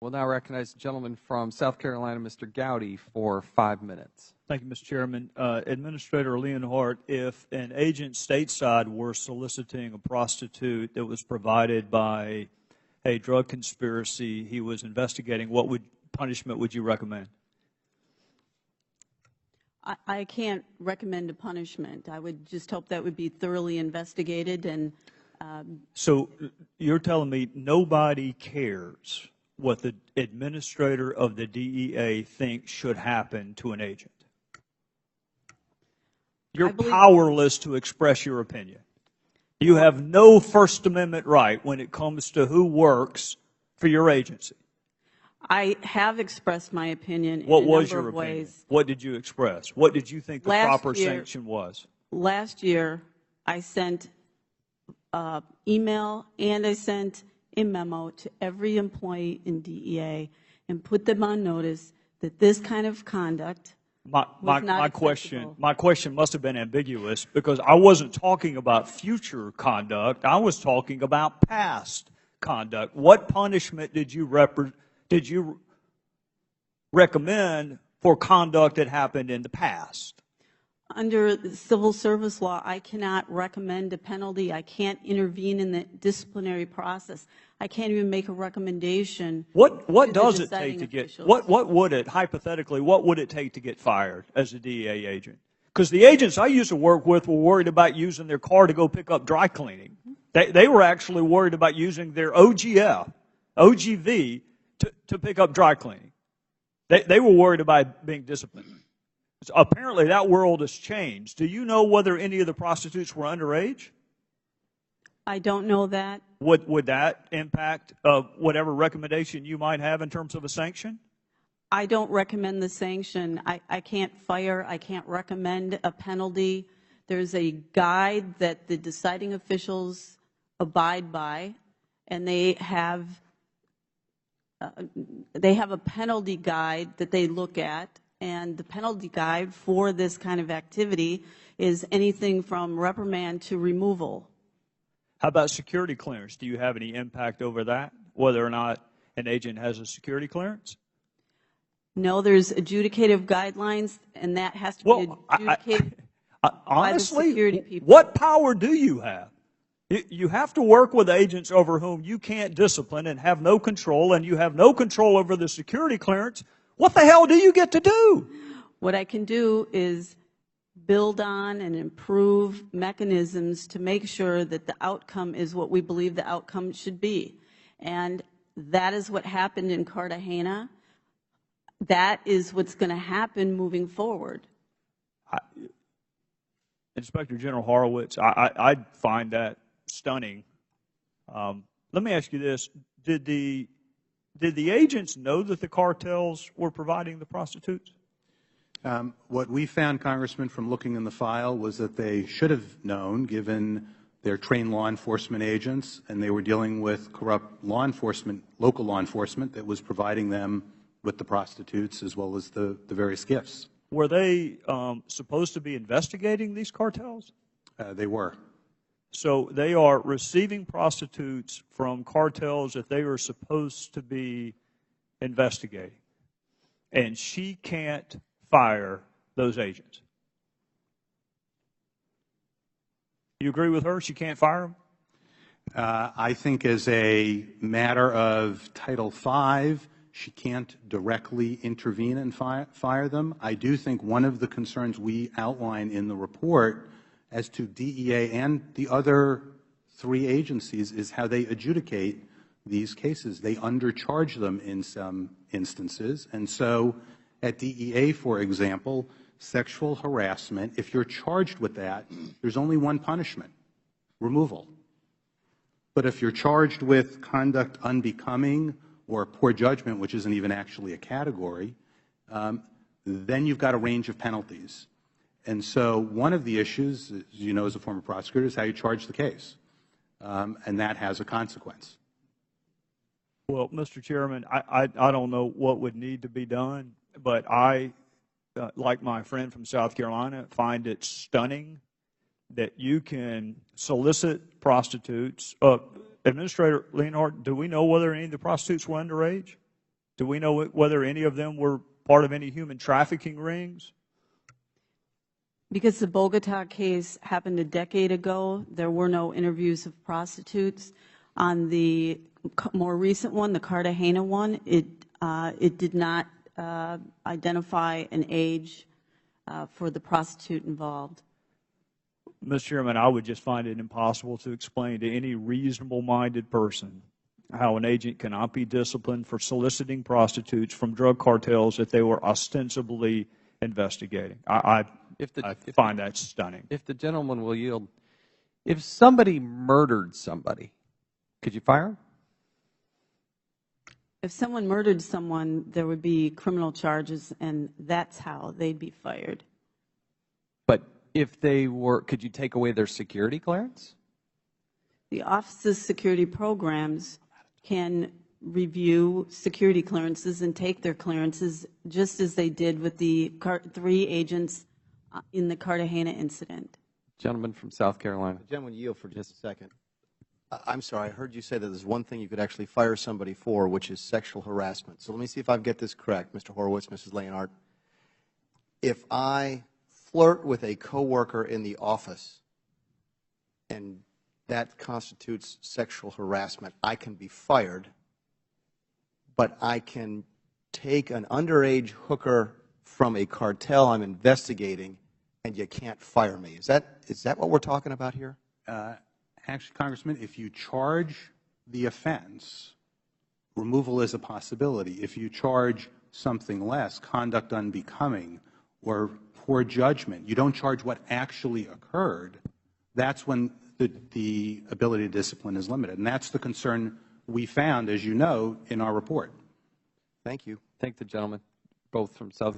We'll now recognize the gentleman from South Carolina, Mr. Gowdy, for 5 minutes. Thank you, Mr. Chairman. Administrator Leonhardt, if an agent stateside were soliciting a prostitute that was provided by a drug conspiracy he was investigating, what punishment would you recommend? I can't recommend a punishment. I would just hope that would be thoroughly investigated. And so you're telling me nobody cares what the administrator of the DEA thinks should happen to an agent? You're powerless to express your opinion. You have no First Amendment right when it comes to who works for your agency. I have expressed my opinion in What a was number your of opinion? ways. What did you express? What did you think the proper sanction was? Last year, I sent email and I sent a memo to every employee in DEA and put them on notice that this kind of conduct was not acceptable. My question must have been ambiguous because I wasn't talking about future conduct. I was talking about past conduct. What punishment did you recommend for conduct that happened in the past? Under the civil service law, I cannot recommend a penalty. I can't intervene in the disciplinary process. I can't even make a recommendation. What does it take to get, what would it, hypothetically, what would it take to get fired as a DEA agent? Because the agents I used to work with were worried about using their car to go pick up dry cleaning. They were actually worried about using their OGV to pick up dry cleaning. They were worried about being disciplined. So apparently that world has changed. Do you know whether any of the prostitutes were underage? I don't know that. Would that impact whatever recommendation you might have in terms of a sanction? I don't recommend the sanction. I can't fire. I can't recommend a penalty. There's a guide that the deciding officials abide by, and they have a penalty guide that they look at. And the penalty guide for this kind of activity is anything from reprimand to removal. How about security clearance? Do you have any impact over that, whether or not an agent has a security clearance? No, there's adjudicative guidelines, and that has to be adjudicated by the security people. What power do you have? You have to work with agents over whom you can't discipline and have no control, and you have no control over the security clearance. What the hell do you get to do? What I can do is build on and improve mechanisms to make sure that the outcome is what we believe the outcome should be. And that is what happened in Cartagena. That is what's going to happen moving forward. Inspector General Horowitz, I find that stunning. Let me ask you this. Did the agents know that the cartels were providing the prostitutes? What we found, Congressman, from looking in the file was that they should have known, given their trained law enforcement agents, and they were dealing with corrupt law enforcement, local law enforcement, that was providing them with the prostitutes as well as the various gifts. Were they supposed to be investigating these cartels? They were. So they are receiving prostitutes from cartels that they are supposed to be investigating. And she can't fire those agents. You agree with her? She can't fire them? I think as a matter of Title V, she can't directly intervene and fire them. I do think one of the concerns we outline in the report as to DEA and the other three agencies is how they adjudicate these cases. They undercharge them in some instances. And so at DEA, for example, sexual harassment, if you're charged with that, there's only one punishment: removal. But if you're charged with conduct unbecoming or poor judgment, which isn't even actually a category, then you've got a range of penalties. And so one of the issues, as you know as a former prosecutor, is how you charge the case. And that has a consequence. Well, Mr. Chairman, I don't know what would need to be done, but I, like my friend from South Carolina, find it stunning that you can solicit prostitutes. Administrator Leonhardt, do we know whether any of the prostitutes were underage? Do we know whether any of them were part of any human trafficking rings? Because the Bogota case happened a decade ago, there were no interviews of prostitutes. On the more recent one, the Cartagena one, it did not identify an age for the prostitute involved. Mr. Chairman, I would just find it impossible to explain to any reasonable-minded person how an agent cannot be disciplined for soliciting prostitutes from drug cartels that they were ostensibly investigating. I find that stunning. If the gentleman will yield, if somebody murdered somebody, could you fire him? If someone murdered someone, there would be criminal charges, and that's how they'd be fired. But if they were, could you take away their security clearance? The Office's security programs can review security clearances and take their clearances, just as they did with the 3 agents in the Cartagena incident. Gentleman from South Carolina. The gentleman, yield for just a second. I'm sorry, I heard you say that there's one thing you could actually fire somebody for, which is sexual harassment. So let me see if I get this correct, Mr. Horowitz, Mrs. Leonhardt. If I flirt with a coworker in the office and that constitutes sexual harassment, I can be fired, but I can take an underage hooker from a cartel I'm investigating and you can't fire me. Is that what we're talking about here? Actually, Congressman, if you charge the offense, removal is a possibility. If you charge something less, conduct unbecoming or poor judgment, you don't charge what actually occurred, that's when the ability to discipline is limited. And that's the concern we found, as you know, in our report. Thank you. Thank the gentleman, both from South